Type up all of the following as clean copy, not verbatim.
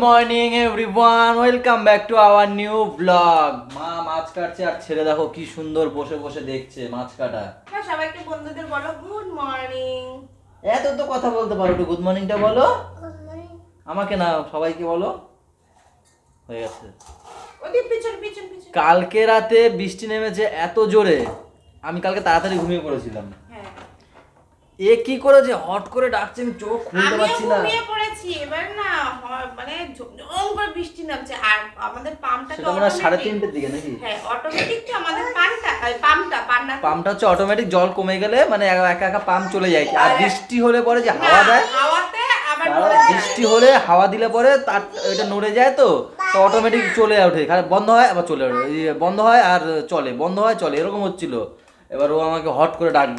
Morning everyone, welcome back to our new blog. মা মাছ কাটছে আর ছেলে দেখো কি সুন্দর বসে বসে দেখছে মাছ কাটা। হ্যাঁ, সবাইকে বন্ধুদের বলো গুড মর্নিং। এত তো কথা বলতে পারো, একটু গুড মর্নিংটা বলো। আমাকে না, সবাইকে বলো। হয়ে গেছে। ওদিকে পিছন পিছন পিছন। কালকে রাতে বৃষ্টি নেমেছে এত জোরে, আমি কালকে তাড়াতাড়ি ঘুমিয়ে পড়েছিলাম। হ্যাঁ, এ কি করেছে, হট করে ডাকছে, আমি চোখ খুলতে আমিও পারছি না। ঘুমিয়ে পড়েছি। এবার না মানে ঝমঝম করে বৃষ্টি নামছে আর আমাদের পাম্পটা তো সেটা মনে হয় 3:30টার দিকে নাকি? হ্যাঁ, অটোমেটিক তো আমাদের পাম্পটা হচ্ছে অটোমেটিক, জল কমে গেলে মানে একা একা পাম্প চলে যায়। আর বৃষ্টি হলে পরে যে হাওয়া দেয়, হাওয়াতে আবার বৃষ্টি হলে হাওয়া দিলে পরে তার এটা নড়ে যায়, তো অটোমেটিক চলে ওঠে, খালি বন্ধ হয় আবার চলে ওঠে, বন্ধ হয় আর চলে, বন্ধ হয় চলে, এরকম হচ্ছিল। এবার ও আমাকে হট করে ডাক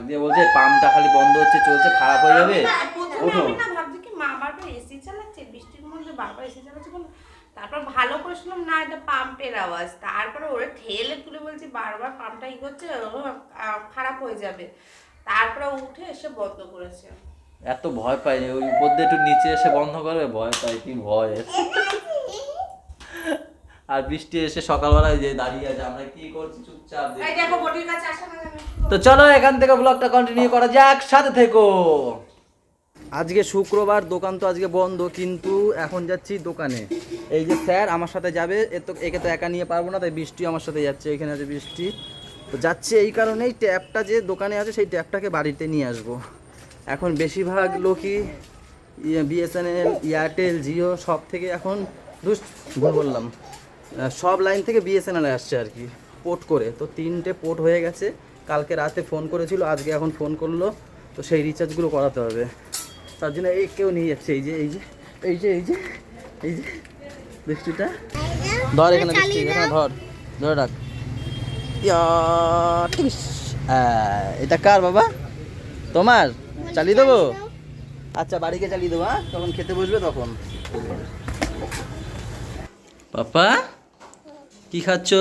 দিয়ে বলছে পাম্পটা খালি বন্ধ হচ্ছে, চলছে, খারাপ হয়ে যাবে, ওঠো। আমি না ভাবছি কি মা বারবার এসি চালাচ্ছে, বৃষ্টির মধ্যে বারবার এসি চালাচ্ছে কেন? তারপর ভালো করে শুনলাম না এটা পাম্পের আওয়াজ। তারপরে ওরা ঠেলে তুলে বলছে বারবার পাম্পটা ই করছে, খারাপ হয়ে যাবে। তারপরে উঠে এসে বন্ধ করেছে। এত ভয় পাই, ওই উপর দিয়ে একটু নিচে এসে বন্ধ করবে, ভয় পাই, কি ভয়। আর বৃষ্টি এসে সকালবেলায় যে দাঁড়িয়ে আছে, আমরা কি করছি চুপচাপ এই দেখো বটির কাছে আসা না কেন? তো চলো এখান থেকে ব্লগটা কন্টিনিউ করা যাক, সাথে থেকো। আজকে শুক্রবার, দোকান তো আজকে বন্ধ, কিন্তু এখন যাচ্ছি দোকানে। এই যে স্যার আমার সাথে যাবে, একে তো একা নিয়ে পারবো না, তাই বৃষ্টি আমার সাথে যাচ্ছে। এখানে আছে বৃষ্টি, তো যাচ্ছে এই কারণেই ট্যাপটা যে দোকানে আছে সেই ট্যাপটাকে বাড়িতে নিয়ে আসবো। এখন বেশিরভাগ লোকই বিএসএনএল, এয়ারটেল, জিও সব থেকে এখন ভুল বললাম, সব লাইন থেকে বিএসএনএল আসছে আর কি, পোর্ট করে। তো 3টে পোর্ট হয়ে গেছে, কালকে রাতে ফোন করেছিল, আজকে এখন ফোন করলো, তো সেই রিচার্জগুলো করাতে হবে। তার জন্য এই কেউ নিয়ে যাচ্ছে, এই যে এই যে এই যে এই যে এই যে বৃষ্টিটা ধর, এখানে বৃষ্টি, এখানে ধর, ধরে রাখ। এটা কার বাবা? তোমার? চালিয়ে দেবো? আচ্ছা, বাড়িকে চালিয়ে দেবো, হ্যাঁ, যখন খেতে বসবে তখন। পাপা কি খাচ্ছ?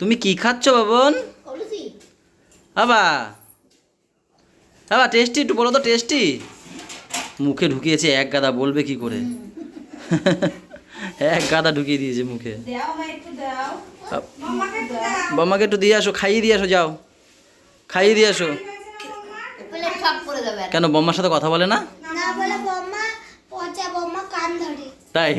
তুমি কি খাচ্ছ বাবন? বাবা বাবা টেস্টি, একটু বলো তো, টেস্টি। মুখে ঢুকিয়েছে এক গাদা, বলবে কি করে? এক গাদা ঢুকিয়ে দিয়েছে মুখে। বাম্মাকে একটু দিয়ে আসো, খাইয়ে দিয়ে আসো, যাও খাইয়ে দিয়ে আসো। কেন বম্মার সাথে কথা বলে না? তাই?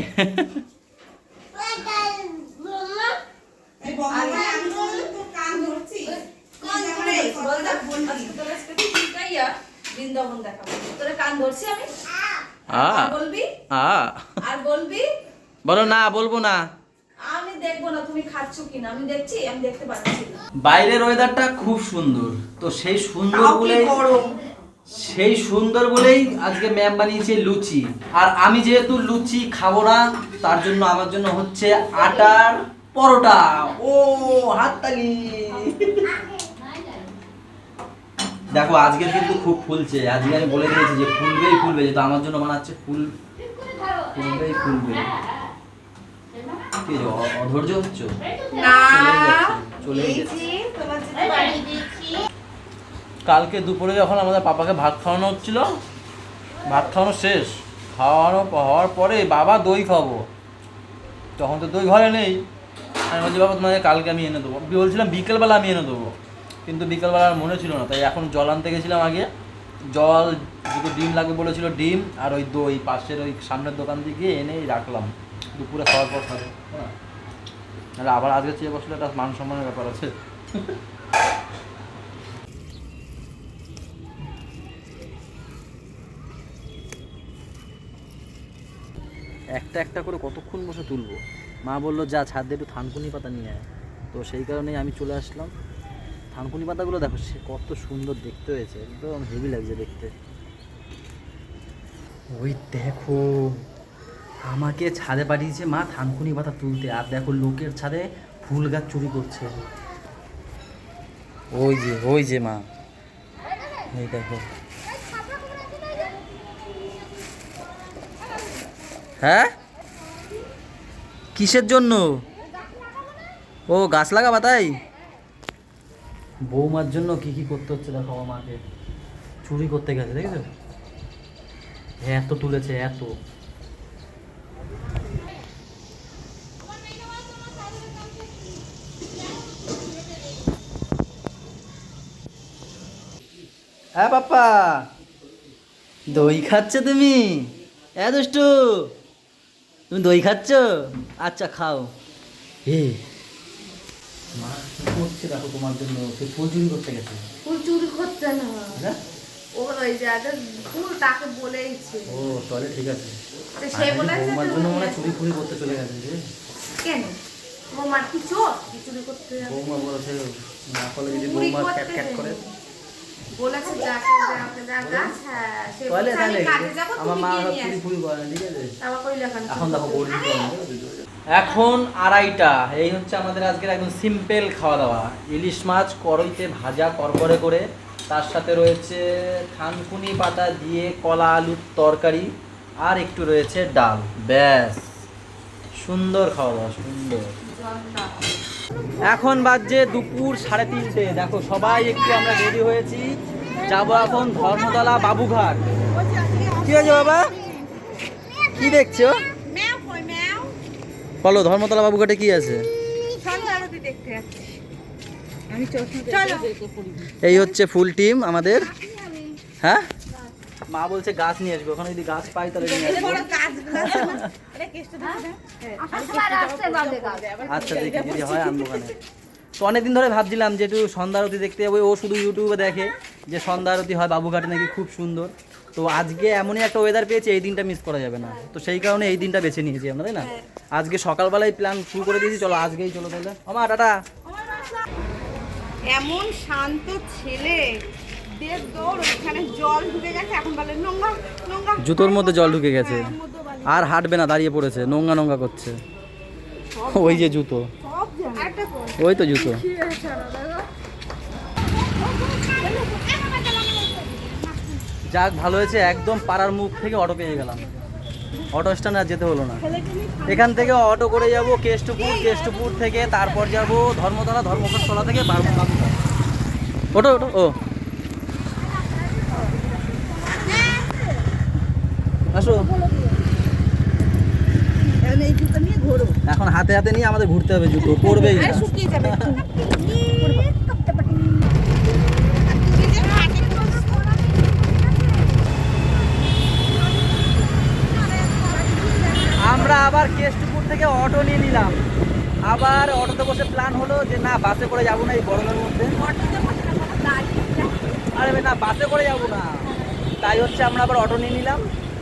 বলো না, বলবো না। আমি দেখবো না তুমি খাচ্ছ কিনা, আমি দেখছি, আমি দেখতে পাচ্ছি না। বাইরের ওয়েদারটা খুব সুন্দর, তো সেই সুন্দর বলেই আজকে ম্যাম বানিয়েছে লুচি। আর আমি যেহেতু লুচি খাবো না, তার জন্য আমার জন্য হচ্ছে আটার পরোটা। ও হাততালি। দেখো আজকে কিন্তু খুব ফুলছে, আজকে আমি বলে দিয়েছি যে ফুলবেই ফুলবে, যেহেতু আমার জন্য বানাচ্ছে, ফুলবেই ফুলবে। কি অধৈর্য হচ্ছ? না, চলেই যাচ্ছে। কালকে দুপুরে যখন আমাদের পাপাকে ভাত খাওয়ানো হচ্ছিল, ভাত খাওয়ানো শেষ, হওয়ার পরে বাবা দই খাবো, তখন তো দই ঘরে নেই। আমি বলছি বাবা তোমাকে কালকে আমি এনে দেবো, বলছিলাম বিকেলবেলা আমি এনে দেবো, কিন্তু বিকেলবেলা আর মনে ছিল না, তাই এখন জল আনতে গেছিলাম। আগে জল, দুটো ডিম লাগবে বলেছিল, ডিম আর ওই দই পাশের ওই সামনের দোকান থেকে গিয়ে এনেই রাখলাম, দুপুরে খাওয়ার পর খাবে। নাহলে আবার আজকে চেয়ে বসলে একটা মান সম্মানের ব্যাপার আছে। একটা একটা করে কতক্ষণ বসে তুলবো? মা বললো যা ছাদে একটু থানকুনি পাতা নিয়ে আয়, তো সেই কারণেই আমি চলে আসলাম। থানকুনি পাতাগুলো দেখো সে কত সুন্দর দেখতে হয়েছে, একদম হেভি লাগছে দেখতে। ওই দেখো, আমাকে ছাদে পাঠিয়েছে মা থানকুনি পাতা তুলতে, আর দেখো লোকের ছাদে ফুল গাছ চুরি করছে। ওই যে মা, এই দেখো। হ্যাঁ, কিসের জন্য? ও গাছ লাগাবা, তাই? বৌমার জন্য কি কি করতে হচ্ছে দেখো, আমাকে চুরি করতে গেছে, দেখেছো? এত তুলেছে, এত। হ্যাঁ পাপ্পা, দই খাচ্ছ তুমি? হ্যাঁ দুষ্টু, তুমি দই খাচ্ছ? আচ্ছা খাও। হে মা কি করছে দেখো তোমার জন্য, সে ফুল চুরি করতে গেছে। ফুল চুরি করতে না, হ্যাঁ ও ওই যে ফুল তাকে বলেইছে। ও তাহলে ঠিক আছে। তো সে বলেছে তোমার জন্য মনে হয় চুরি ফুরি করতে চলে গেছে যে। কেন বৌমার কি চোর কি চুরি করতে যাবে? বৌমা বলেছে না করলে যদি চুরি বৌমা করতে ক্যাট ক্যাট করে বলেছে যাকে যাকে যা গাছ, হ্যাঁ সে তাহলে বলছে আমি কাজে যাব আমার তুমি মা গিয়ে নিয়ে চুরি আসো। ফুরি করে না, ঠিক আছে? তারপর কই লেখান এখন দেখো বড়ি এখন 2:30, এই হচ্ছে আমাদের আজকের একদম সিম্পল খাওয়া দাওয়া। ইলিশ মাছ কড়াইতে ভাজা করকরে করে, তার সাথে রয়েছে থানকুনি পাতা দিয়ে কলা আলুর তরকারি, আর একটু রয়েছে ডাল। ব্যাস, সুন্দর খাওয়া দাওয়া, সুন্দর। এখন বাজছে দুপুর 3:30। দেখো সবাই একটু আমরা রেডি হয়েছি, যাবো এখন ধর্মতলা বাবুঘাট। কি হয়েছে বাবা, কি দেখছো? ম্যাও কই ম্যাও বলো ধর্মতলা বাবুঘাটে কি আছে? সন্ধ্যারতি দেখতে যাচ্ছি আমি। চলো এই হচ্ছে ফুল টিম আমাদের। হ্যাঁ মা বলছে গাছ নিয়ে আসবে, ওখানে যদি গাছ পাই তাহলে নিয়ে আসবো। আচ্ছা দেখি যদি হয় আনবো ওখানে। তো অনেকদিন ধরে ভাবছিলাম যে একটু সন্ধ্যা আরতি দেখতে যাবো। ও শুধু ইউটিউবে দেখে যে সন্ধ্যা আরতি হয় বাবুঘাটে নাকি খুব সুন্দর। তো আজকে এমনই একটা ওয়েদার পেয়েছি, এই দিনটা মিস করা যাবে না। তো সেই কারণে এই দিনটা বেছে নিয়েছি আমরা, তাই না? আজকে সকালবেলায় প্ল্যান শুরু করে দিয়েছি, চলো আজকেই চলো তাহলে। আমার টাটা। এমন শান্ত ছেলে, দেব দৌড় ওখানে জল ঢুকে গেছে, এখন বলে নোংরা নোংরা। জুতোর মধ্যে জল ঢুকে গেছে, আর হাঁটবে না, দাঁড়িয়ে পড়েছে, নোংরা নোংরা করছে। ওই যে জুতো, ওই তো জুতো। যাক ভালো হয়েছে, একদম পাড়ার মুখ থেকে অটো পেয়ে গেলাম। অটো স্ট্যান্ড আর যেতে হলো না। এখান থেকে অটো করে যাব কেষ্টপুর, কেষ্টপুর থেকে তারপর যাব ধর্মতলা, ধর্মতলা থেকে বাবুঘাট। ওটো ওটো ও আসো। এখন হাতে হাতে নিয়ে আমাদের ঘুরতে হবে, জুতো পড়বেই না। শুকিয়ে যাবে আমরা আবার কেষ্টপুর থেকে অটো নিয়ে নিলাম। আবার অটোতে বসে প্ল্যান হলো যে না বাসে করে যাবো না এই গরমের মধ্যে। আরে না বাসে করে যাবো না, তাই হচ্ছে আমরা আবার অটো নিয়ে নিলাম।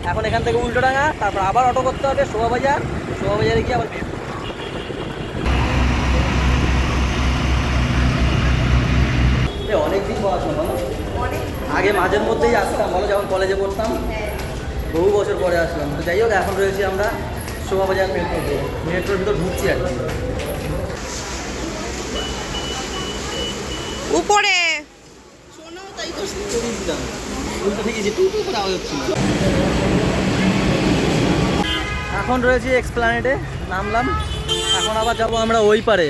এখন এখান থেকে উল্টোডাঙ্গা, তারপর আবার অটো করতে হবে শোভাবাজার, শোভাবাজারে গিয়ে আবার অনেকদিন পড়াশোনা বলো, আগে মাঝের মধ্যেই আসতাম বলো, যখন কলেজে পড়তাম, বহু বছর পরে আসলাম। তো যাই হোক এখন রয়েছি আমরা শোভাবাজার মেট্রোতে, মেট্রোর ভিতর ঢুকছি আর কি। উপরে এখন রয়েছে এক্সপ্ল্যানেডে, নামলাম। এখন আবার যাবো আমরা ওই পারে,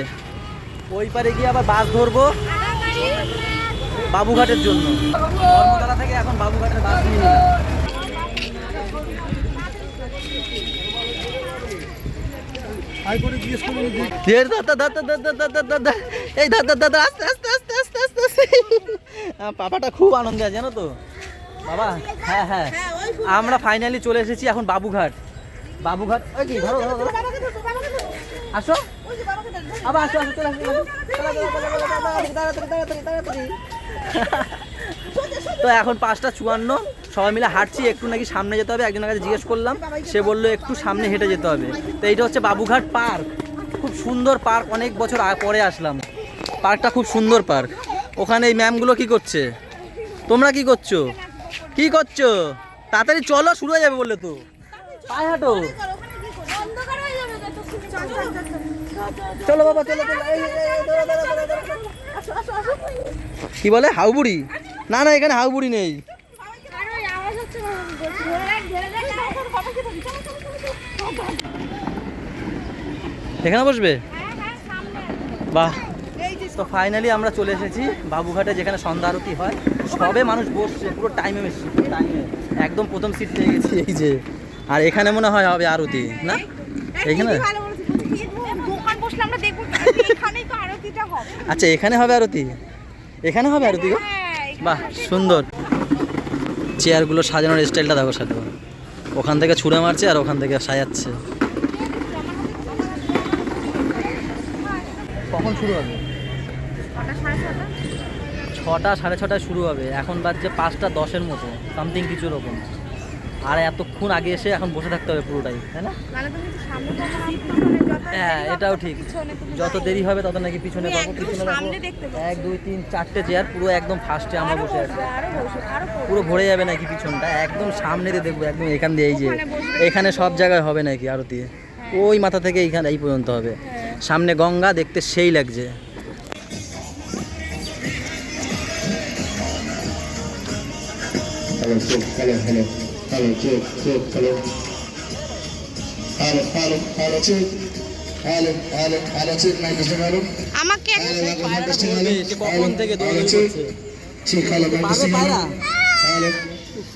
ওই পারে গিয়ে আবার বাস ধরবো বাবুঘাটের জন্য। ধর্মতলা থেকে এখন বাবুঘাটের বাস নিয়ে নিলাম। পাপাটা খুব আনন্দে আছে জানো তো বাবা। হ্যাঁ হ্যাঁ আমরা ফাইনালি চলে এসেছি এখন বাবুঘাট। বাবুঘাট ওই কি ধরো ধরো ধরো, আসো আবার আসো আসো, চলে আসো তাড়াতাড়ি। তো এখন 5:54, সবাই মিলে হাঁটছি। একটু নাকি সামনে যেতে হবে, একজনের কাছে জিজ্ঞেস করলাম, সে বললো একটু সামনে হেঁটে যেতে হবে। তো এইটা হচ্ছে বাবুঘাট পার্ক, খুব সুন্দর পার্ক। অনেক বছর পরে আসলাম, পার্কটা খুব সুন্দর পার্ক। ওখানে এই ম্যামগুলো কি করছে? তোমরা কি করছো? কি করছো? তাড়াতাড়ি চলো, শুরু হয়ে যাবে বললে তো। পায়ে হাঁটো, চলো বাবা চলো চলো। কি বলে হাউবুড়ি? না না এখানে হাউবুড়ি নেই। এখানে বসবে? বাহ। তো ফাইনালি আমরা চলে এসেছি বাবুঘাটে, যেখানে সন্ধ্যা আরতি হয়। সবে মানুষ বসছে, পুরো টাইমে এসেছি, পুরো টাইমে একদম প্রথম সিট পেয়ে গেছি এই যে। আর এখানে মনে হয় হবে আরতি না? এখানে আচ্ছা এখানে হবে আরতি, এখানে হবে আরতি গো। বাহ সুন্দর। চেয়ারগুলো সাজানোর স্টাইলটা দেখো সাথে, ওখান থেকে ছুঁড়ে মারছে আর ওখান থেকে সাজাচ্ছে। কখন শুরু হবে? 6টা 6:30টায় শুরু হবে। এখন বাজছে 5:10 মতো সামথিং কিছু রকম। আর এতক্ষণ আগে এসে এখন বসে থাকতে হবে পুরোটাই, তাই না? হ্যাঁ এটাও ঠিক, যত দেরি হবে তত নাকি পিছনে পাবো। পিছনে পাবো 1 2 3 4টে চেয়ার, পুরো একদম ফার্স্টে আমরা বসে আছি। পুরো ভরে যাবে নাকি পিছনটা? একদম সামনে দিয়ে দেখবো, একদম এখান দিয়ে। এই যে এখানে সব জায়গায় হবে নাকি আরতি? ওই মাথা থেকে এইখানে এই পর্যন্ত হবে। সামনে গঙ্গা, দেখতে সেই লাগছে। Hello, check, hello, hello, hello, check, check, hello. Hello, hello, hello, check. Hello, hello, hello, check, mic testing, hello. আমাকে Hello, mic testing, hello. কখন থেকে Hello, দৌড়াদৌড়ি check. করছে? Check, hello, mic testing, hello. পায়রা? Hello,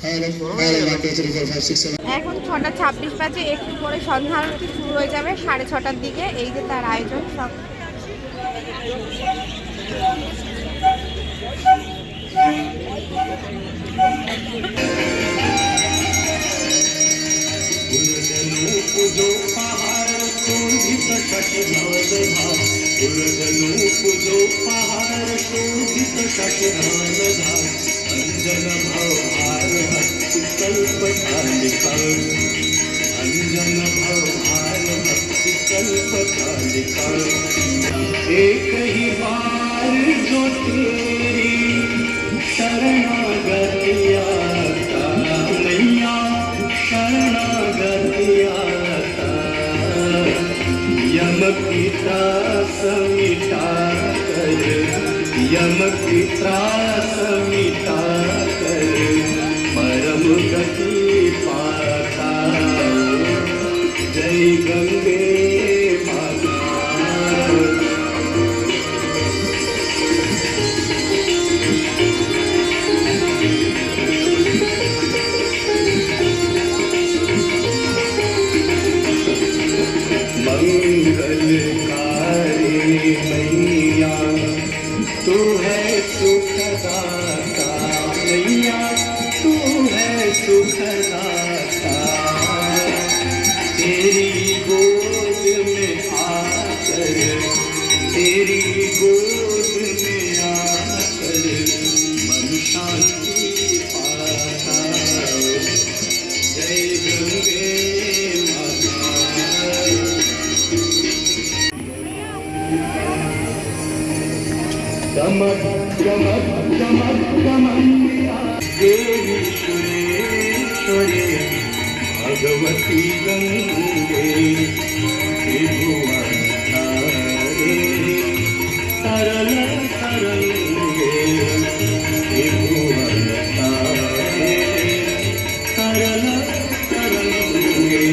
hello, hello, mic testing, 4 5 6 7. এখন 6:26 বাজে, একটু পরে সন্ধ্যা আরতি শুরু হয়ে যাবে 6:30টার দিকে। এই যে তার আয়োজন সব। एक ही बार जो तेरी शरणागति आता मैया, शरणागति आता। यम की त्रास मिटा कर, यम की त्रास मिटा कर परम गति पाता। जय गंगे माता। मंगलकारी मैया तू है सुखदाता, मैया तू है सुखदाता। तेरी गोद में आकर, तेरी गोद में आकर मन शांति पाता। जय गंगे माता। गमक गमक गमक गमंडिया देवी सुरेश्वरी भगवती गंगे त्रिभुवन तारे तरल तरंगे। त्रिभुवन तारे तरल तरंगे।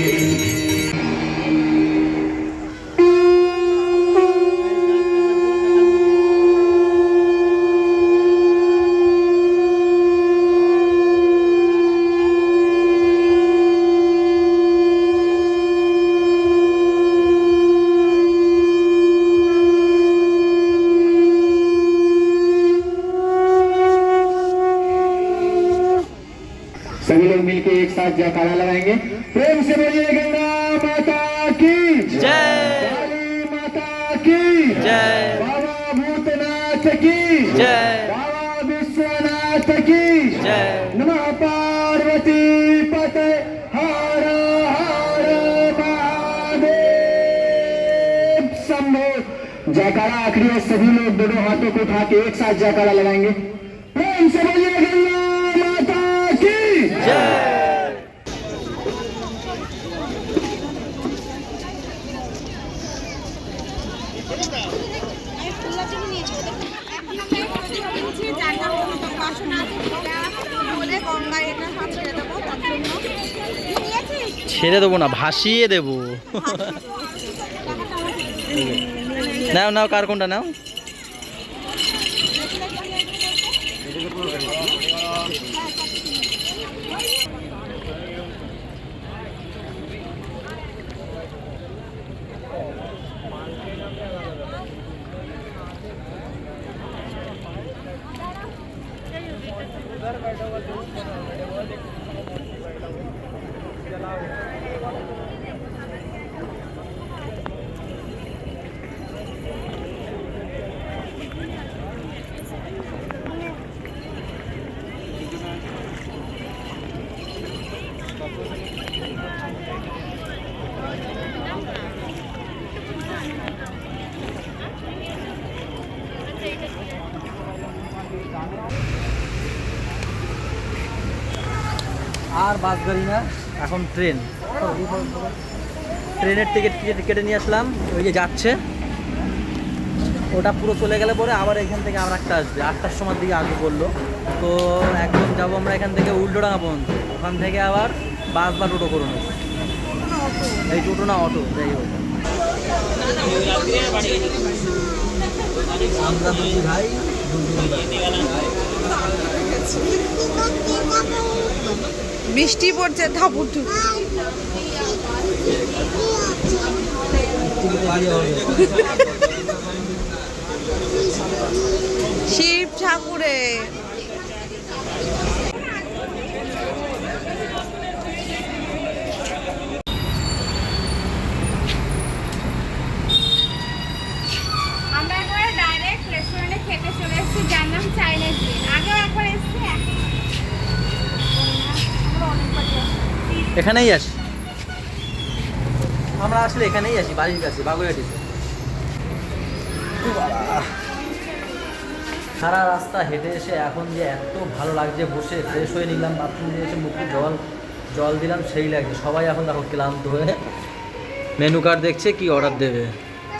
सभी लोग मिलकर एक साथ जयकारा लगाएंगे। प्रेम से बोलिए गंगा माता की जय, काली माता की जय, बाबा भूतनाथ की जय, बाबा विश्वनाथ की जय। नमः पार्वती पते हर हर महादेव शंभो। जयकारा आखिरी है, सभी लोग दोनों हाथों को उठा के एक साथ जयकारा लगाएंगे। प्रेम से बोलिए गंगा माता की जय। ছেড়ে দেবো না, ভাসিয়ে দেবো। নাও নাও, কার কোনটা নাও? আর বাস গাড়ি না, এখন ট্রেন। ট্রেনের টিকিট কেটে নিয়ে আসলাম, ওই যে যাচ্ছে ওটা পুরো চলে গেলে পরে আবার এখান থেকে আর একটা আসবে 8টার সময় দিকে আসবে বললো। তো একদম যাবো আমরা এখান থেকে উল্টোডাঙ্গা পর্যন্ত, ওখান থেকে আবার বাস বা টোটো করে নেবো। এই টোটো না অটো, যাই হোক। আমরা দুই ভাই বৃষ্টি পড়ছে ধাপুর শিব ঠাকুরে। আমরা এবারে ডাইরেক্ট রেস্টুরেন্টে খেতে চলে এসেছি, যার নাম চাইনিজ গ্রিন। আগেও একবার এসেছি, এখানেই আসি আমরা, আসলে এখানেই আসি, বাড়ির কাছে বাগুইহাটিতে। সারা রাস্তা হেঁটে এসে এখন যে এত ভালো লাগছে, বসে ফ্রেশ হয়ে নিলাম, বাথরুম দিয়ে এসে মুখে জল দিলাম, সেই লাগছে। সবাই এখন দেখো ক্লান্ত হয়ে মেনু কার্ড দেখছে কি অর্ডার দেবে।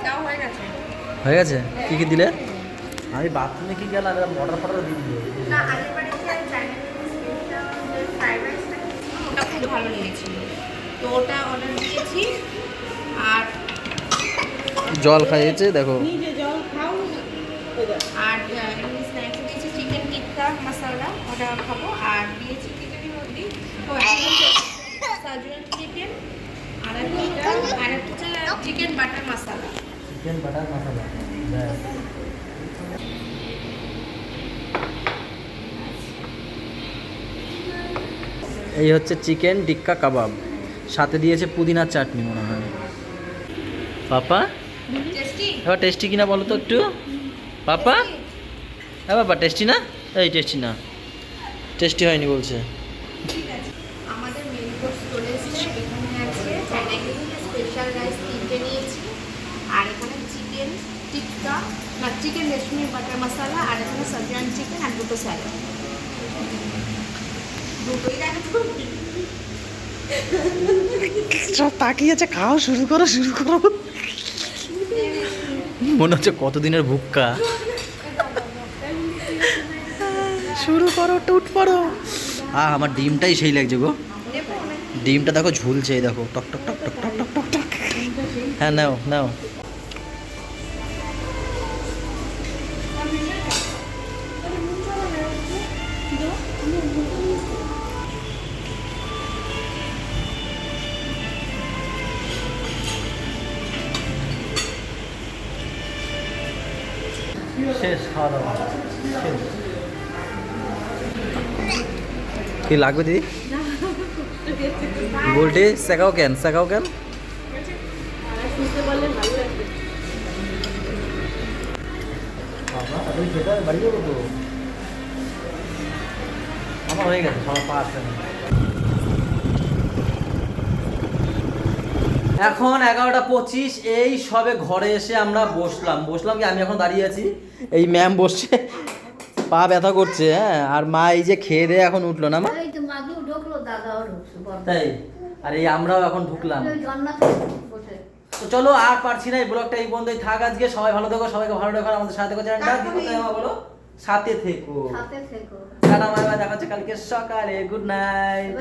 দাও হয়ে গেছে। হয়ে গেছে? কী কী দিলে? আমি বাথরুমে কি গেলাম, অর্ডার ফর্ডার দিয়ে দিল। না, আগেরবারে যে চাইনিজ ফ্রাইড রাইসটা ওটা খুব ভালো লেগেছিল, তো ওটা অর্ডার দিয়েছি। আর জল খাইয়েছে দেখো। আর এমনি স্ন্যাক্স দিয়েছি চিকেন টিক্কা মশলা, ওটা খাবো। আর দিয়েছি চিকেনের মধ্যে সাজুয়ান চিকেন, আর একটা চিকেন বাটার মশলা। চিকেন বাটার মশলা। এই হচ্ছে চিকেন টিক্কা কাবাব, সাথে দিয়েছে পুদিনার চাটনি মনে হয়। পাপা টেস্টি? এবার টেস্টি কিনা বলো তো একটু পাপা। হ্যাঁ বাবা, টেস্টি না? এই টেস্টি না, টেস্টি হয়নি বলছে। ঠিক আছে, আমাদের মেন কোর্স চলে এসেছে। এখানে আছে চাইনিজ স্পেশাল রাইস 3টে নিয়েছি, আর এখানে চিকেন টিক্কা না চিকেন রেশমি বাটার মশলা, আর এখানে সাজওয়ান চিকেন আর দুটো স্যালাড। দুটোই দেখো, সব তাকিয়েছে, খাও, শুরু করো। মনে হচ্ছে কতদিনের ভুক্কা। শুরু করো, টুট পড়ো। আমার ডিমটাই সেই লাগছে গো। ডিমটা দেখো ঝুলছে, এই দেখো, টক টক টক টক টক টক টক টক। হ্যাঁ নাও নাও। শেষ খাওয়া দাওয়া শেষ। কি লাগবে দিদি? বলটি শেখাও কেন? বাড়ি যাবো তো, আমার হয়ে গেছে সবার পাস। এখন 11:25, এই সবে ঘরে এসে আমরা বসলাম কি, আমি এখন দাঁড়িয়ে আছি, এই ম্যাম বসছে, পা ব্যথা করছে। হ্যাঁ, আর মা এই যে খেয়ে দিয়ে এখন উঠলো না মা, তাই? আর এই আমরাও এখন ঢুকলাম। তো চলো, আর পারছি না, এই ব্লগটা এই বন্ধই থাক আজকে। সবাই ভালো থেকো, সবাইকে ভালো রেখো, আমাদের সাথে থেকো। চ্যানেলটা বলো, সাথে থেকো। টাটা, বাই বাই, দেখা হচ্ছে কালকে সকালে। Good night.